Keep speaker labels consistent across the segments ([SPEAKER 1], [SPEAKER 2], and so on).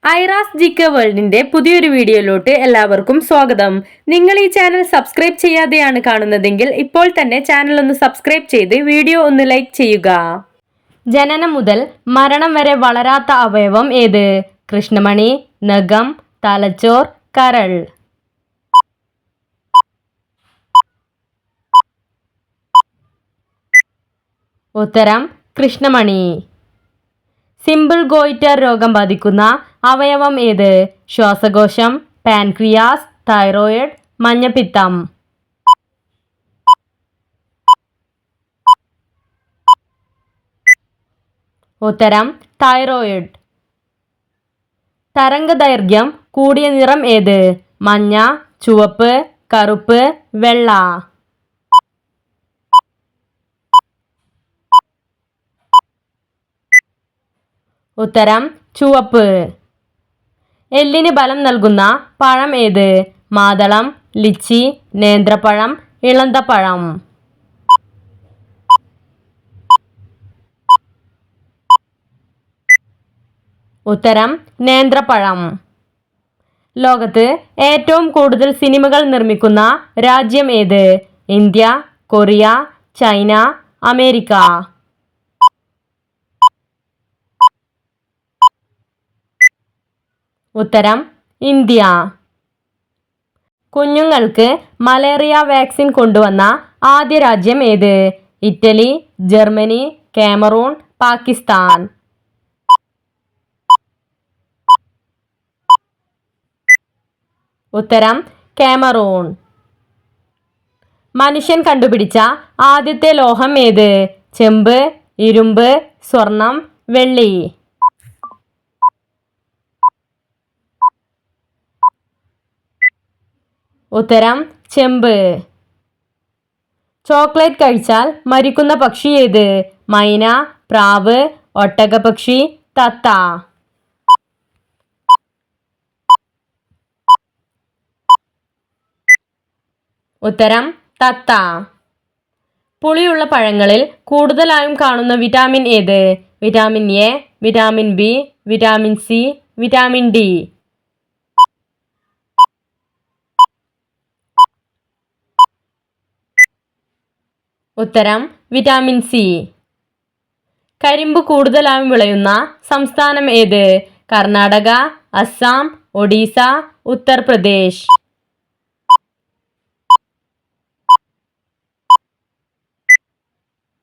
[SPEAKER 1] Aira's GK വേൾഡിന്റെ പുതിയൊരു വീഡിയോയിലോട്ട് എല്ലാവർക്കും സ്വാഗതം. നിങ്ങൾ ഈ ചാനൽ സബ്സ്ക്രൈബ് ചെയ്യാതെയാണ് കാണുന്നതെങ്കിൽ ഇപ്പോൾ തന്നെ ചാനൽ ഒന്ന് സബ്സ്ക്രൈബ് ചെയ്ത് വീഡിയോ ഒന്ന് ലൈക്ക് ചെയ്യുക. ജനനം മുതൽ മരണം വരെ വളരാത്ത അവയവം ഏത്? കൃഷ്ണമണി, നഖം, തലച്ചോർ, കരൾ. ഉത്തരം കൃഷ്ണമണി. സിമ്പിൾ ഗോയിറ്റർ രോഗം ബാധിക്കുന്ന അവയവം ഏത്? ശ്വാസകോശം, പാൻക്രിയാസ്, തൈറോയിഡ്, മഞ്ഞപ്പിത്തം. ഉത്തരം തൈറോയിഡ്. തരംഗദൈർഘ്യം കൂടിയ നിറം ഏത്? മഞ്ഞ, ചുവപ്പ്, കറുപ്പ്, വെള്ള. ഉത്തരം ചുവപ്പ്. എല്ലിന് ബലം നൽകുന്ന പഴം ഏത്? മാതളം, ലിച്ചി, നേന്ത്രപ്പഴം, ഇളന്തപ്പഴം. ഉത്തരം നേന്ത്രപ്പഴം. ലോകത്ത് ഏറ്റവും കൂടുതൽ സിനിമകൾ നിർമ്മിക്കുന്ന രാജ്യം ഏത്? India, Korea, China, America. ഉത്തരം ഇന്ത്യ. കുഞ്ഞുങ്ങൾക്ക് മലേറിയ വാക്സിൻ കൊണ്ടുവന്ന ആദ്യ രാജ്യം ഏത്? Italy, Germany, Cameroon, Pakistan. ഉത്തരം കാമറൂൺ. മനുഷ്യൻ കണ്ടുപിടിച്ച ആദ്യത്തെ ലോഹം ഏത്? ചെമ്പ്, ഇരുമ്പ്, സ്വർണം, വെള്ളി. ഉത്തരം ചെമ്പ്. ചോക്ലേറ്റ് കഴിച്ചാൽ മരിക്കുന്ന പക്ഷി ഏത്? മൈന, പ്രാവ്, ഒട്ടകപ്പക്ഷി, തത്ത. ഉത്തരം തത്ത. പുളിയുള്ള പഴങ്ങളിൽ കൂടുതലായും കാണുന്ന വിറ്റാമിൻ ഏത്? Vitamin A, vitamin B, vitamin C, vitamin D. ഉത്തരം വിറ്റാമിൻ സി. കരിമ്പ് കൂടുതലായും വിളയുന്ന സംസ്ഥാനം ഏത്? കർണാടക, അസം, ഒഡീസ, ഉത്തർപ്രദേശ്.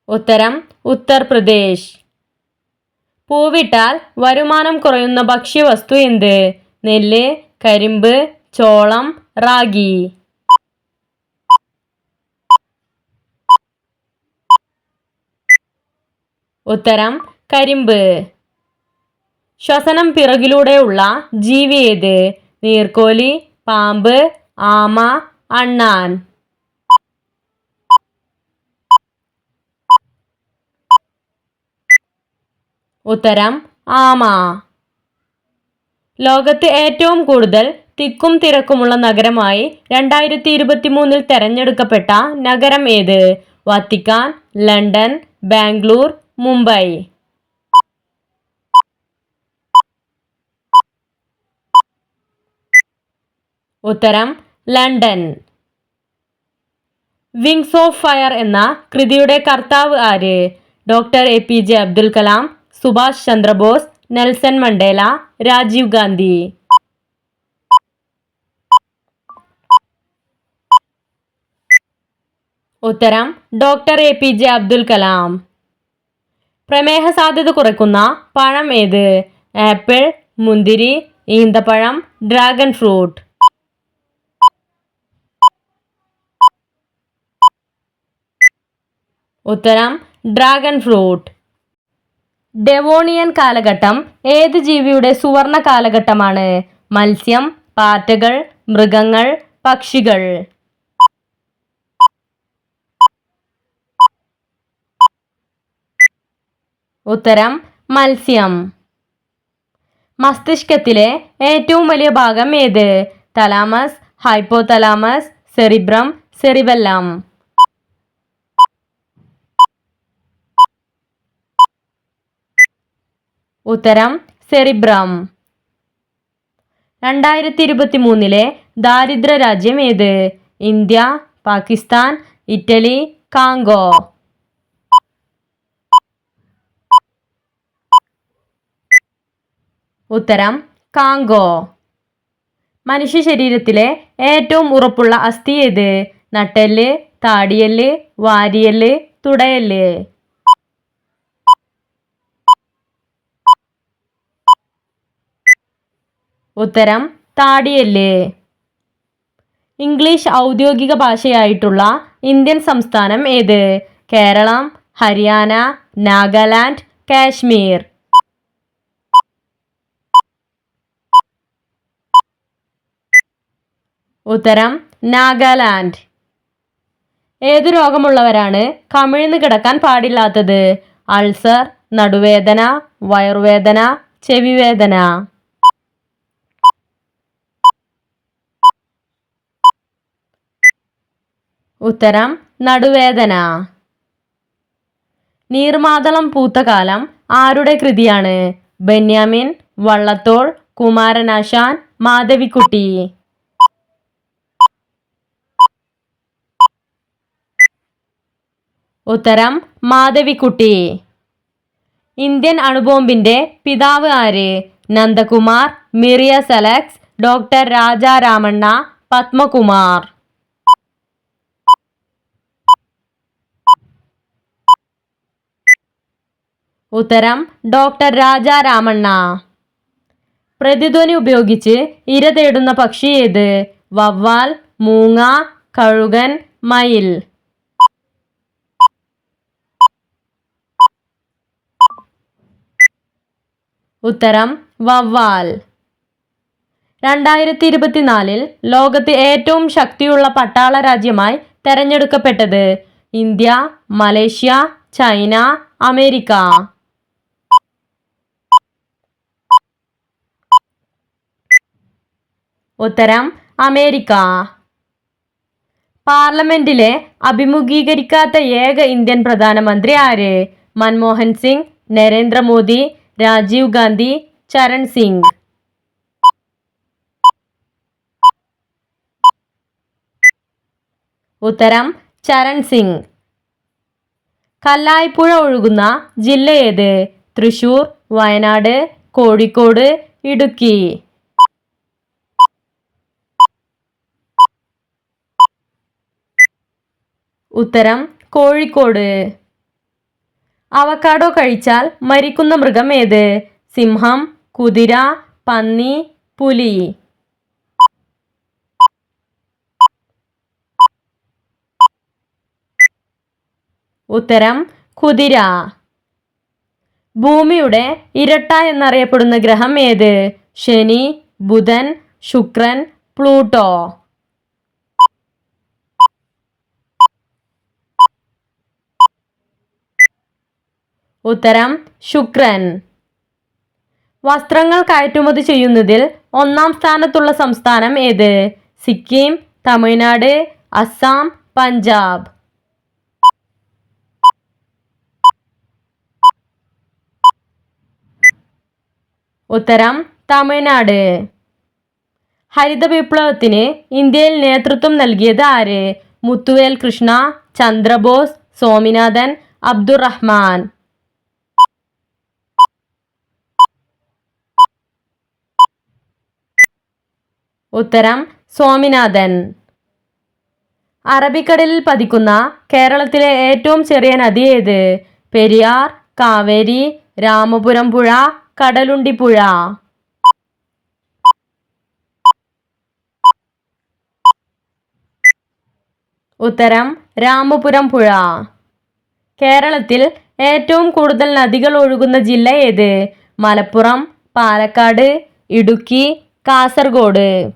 [SPEAKER 1] ഉത്തരം ഉത്തർപ്രദേശ്. പൂവിട്ടാൽ വരുമാനം കുറയുന്ന ഭക്ഷ്യവസ്തു എന്ത്? നെല്ല്, കരിമ്പ്, ചോളം, റാഗി. ഉത്തരം കരിമ്പ്. ശ്വസനം പിറകിലൂടെയുള്ള ജീവി ഏത്? നീർക്കോലി, പാമ്പ്, ആമ, അണ്ണാൻ. ഉത്തരം ആമ. ലോകത്ത് ഏറ്റവും കൂടുതൽ തിക്കും തിരക്കുമുള്ള നഗരമായി 2023 തെരഞ്ഞെടുക്കപ്പെട്ട നഗരം ഏത്? Vatican, London, Bangalore, Mumbai. ഉത്തരം ലണ്ടൻ. വിങ്സ് ഓഫ് ഫയർ എന്ന കൃതിയുടെ കർത്താവ് ആര്? Doctor APJ Abdul Kalam, Subhash Chandrabose, Nelson Mandela, Rajiv Gandhi. ഉത്തരം ഡോക്ടർ APJ അബ്ദുൽ കലാം. പ്രമേഹ സാധ്യത കുറയ്ക്കുന്ന പഴം ഏത്? ആപ്പിൾ, മുന്തിരി, ഈന്തപ്പഴം, ഡ്രാഗൺ ഫ്രൂട്ട്. ഉത്തരം ഡ്രാഗൺ ഫ്രൂട്ട്. ഡെവോണിയൻ കാലഘട്ടം ഏത് ജീവിയുടെ സുവർണ കാലഘട്ടമാണ്? മത്സ്യം, പാറ്റകൾ, മൃഗങ്ങൾ, പക്ഷികൾ. ഉത്തരം മത്സ്യം. മസ്തിഷ്കത്തിലെ ഏറ്റവും വലിയ ഭാഗം ഏത്? Thalamus, hypothalamus, cerebrum, cerebellum. ഉത്തരം സെറിബ്രം. 2023 ദാരിദ്ര്യ രാജ്യം ഏത്? India, Pakistan, Italy, Congo. ഉത്തരം കാങ്കോ. മനുഷ്യ ശരീരത്തിലെ ഏറ്റവും ഉറപ്പുള്ള അസ്ഥി ഏത്? നട്ടെല്ല്, താടിയെല്ല്, വാരിയെല്ല്, തുടയെല്ല്. ഉത്തരം താടിയെല്ല്. ഇംഗ്ലീഷ് ഔദ്യോഗിക ഭാഷയായിട്ടുള്ള ഇന്ത്യൻ സംസ്ഥാനം ഏത്? കേരളം, ഹരിയാന, നാഗാലാൻഡ്, കാശ്മീർ. ഉത്തരം നാഗാലാൻഡ്. ഏതു രോഗമുള്ളവരാണ് കമിഴ്ന്ന് കിടക്കാൻ പാടില്ലാത്തത്? അൾസർ, നടുവേദന, വയറുവേദന, ചെവിവേദന. ഉത്തരം നടുവേദന. നീർമാതളം പൂത്ത കാലം ആരുടെ കൃതിയാണ്? ബെന്യാമിൻ, വള്ളത്തോൾ, കുമാരനാശാൻ, മാധവിക്കുട്ടി. ഉത്തരം മാധവിക്കുട്ടി. ഇന്ത്യൻ അണുബോംബിന്റെ പിതാവ് ആര്? നന്ദകുമാർ, മിറിയ സെലക്സ്, ഡോക്ടർ രാജാരാമണ്ണ, പത്മകുമാർ. ഉത്തരം ഡോക്ടർ രാജാരാമണ്ണ. പ്രതിധ്വനി ഉപയോഗിച്ച് ഇര തേടുന്ന പക്ഷി ഏത്? വവ്വാൽ, മൂങ്ങ, കഴുകൻ, മയിൽ. ഉത്തരം വവ്വാൽ. 2024 ലോകത്ത് ഏറ്റവും ശക്തിയുള്ള പട്ടാള രാജ്യമായി തെരഞ്ഞെടുക്കപ്പെട്ടത്? India, Malaysia, China, America. ഉത്തരം അമേരിക്ക. പാർലമെന്റിലെ അഭിമുഖീകരിക്കാത്ത ഏക ഇന്ത്യൻ പ്രധാനമന്ത്രി ആര്? മൻമോഹൻ സിംഗ്, നരേന്ദ്രമോദി, രാജീവ് ഗാന്ധി, ചരൺ സിംഗ്. ഉത്തരം ചരൺ സിംഗ്. കല്ലായിപ്പുഴ ഒഴുകുന്ന ജില്ല ഏത്? തൃശൂർ, വയനാട്, കോഴിക്കോട്, ഇടുക്കി. ഉത്തരം കോഴിക്കോട്. അവക്കാഡോ കഴിച്ചാൽ മരിക്കുന്ന മൃഗം ഏത്? സിംഹം, കുതിര, പന്നി, പുലി. ഉത്തരം കുതിര. ഭൂമിയുടെ ഇരട്ട എന്നറിയപ്പെടുന്ന ഗ്രഹം ഏത്? ശനി, ബുധൻ, ശുക്രൻ, പ്ലൂട്ടോ. ഉത്തരം ശുക്രൻ. വസ്ത്രങ്ങൾ കയറ്റുമതി ചെയ്യുന്നതിൽ ഒന്നാം സ്ഥാനത്തുള്ള സംസ്ഥാനം ഏത്? സിക്കിം, തമിഴ്നാട്, അസം, പഞ്ചാബ്. ഉത്തരം തമിഴ്നാട്. ഹരിത വിപ്ലവത്തിന് ഇന്ത്യയിൽ നേതൃത്വം നൽകിയത് ആര്? മുത്തുവേൽ കൃഷ്ണ, ചന്ദ്രബോസ്, സ്വാമിനാഥൻ, അബ്ദുറഹ്മാൻ. ഉത്തരം സ്വാമിനാഥൻ. അറബിക്കടലിൽ പതിക്കുന്ന കേരളത്തിലെ ഏറ്റവും ചെറിയ നദി ഏത്? പെരിയാർ, കാവേരി, രാമപുരം പുഴ, കടലുണ്ടി പുഴ. ഉത്തരം രാമപുരം പുഴ. കേരളത്തിൽ ഏറ്റവും കൂടുതൽ നദികൾ ഒഴുകുന്ന ജില്ല ഏത്? മലപ്പുറം, പാലക്കാട്, ഇടുക്കി, കാസർഗോഡ്.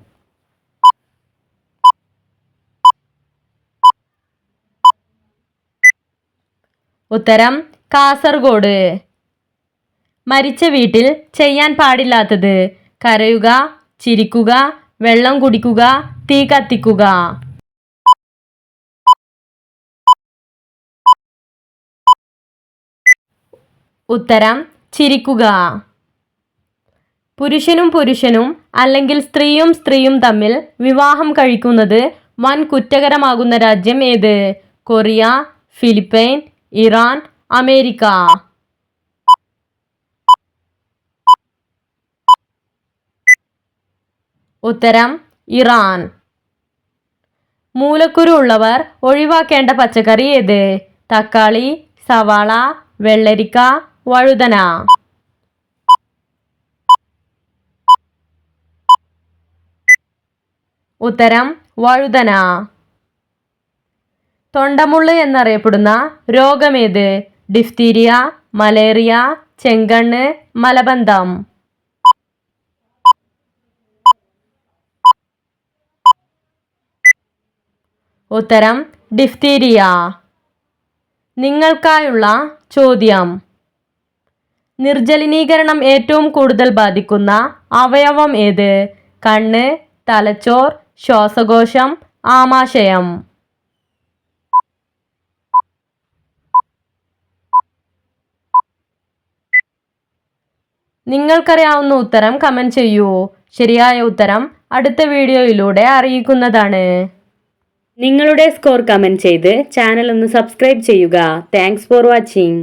[SPEAKER 1] ഉത്തരം കാസർഗോഡ്. മരിച്ച വീട്ടിൽ ചെയ്യാൻ പാടില്ലാത്തത്? കരയുക, ചിരിക്കുക, വെള്ളം കുടിക്കുക, തീ കത്തിക്കുക. ഉത്തരം ചിരിക്കുക. പുരുഷനും പുരുഷനും അല്ലെങ്കിൽ സ്ത്രീയും സ്ത്രീയും തമ്മിൽ വിവാഹം കഴിക്കുന്നത് വൻ കുറ്റകരമാകുന്ന രാജ്യം ഏത്? Korea, Philippine, Iran, America. ഉത്തരം ഇറാൻ. മൂലക്കുരു ഉള്ളവർ ഒഴിവാക്കേണ്ട പച്ചക്കറി ഏത്? തക്കാളി, സവാള, വെള്ളരിക്ക, വഴുതന. ഉത്തരം വഴുതന. തൊണ്ടമുള്ള് എന്നറിയപ്പെടുന്ന രോഗമേത്? ഡിഫ്തീരിയ, മലേറിയ, ചെങ്കണ്ണ്, മലബന്ധം. ഉത്തരം ഡിഫ്തീരിയ. നിങ്ങൾക്കായുള്ള ചോദ്യം: നിർജ്ജലീകരണം ഏറ്റവും കൂടുതൽ ബാധിക്കുന്ന അവയവം ഏത്? കണ്ണ്, തലച്ചോർ, ശ്വാസകോശം, ആമാശയം. നിങ്ങൾക്കറിയാവുന്ന ഉത്തരം കമന്റ് ചെയ്യൂ. ശരിയായ ഉത്തരം അടുത്ത വീഡിയോയിലൂടെ അറിയിക്കുന്നതാണ്. നിങ്ങളുടെ സ്കോർ കമന്റ് ചെയ്ത് ചാനൽ ഒന്ന് സബ്സ്ക്രൈബ് ചെയ്യുക. Thanks for watching.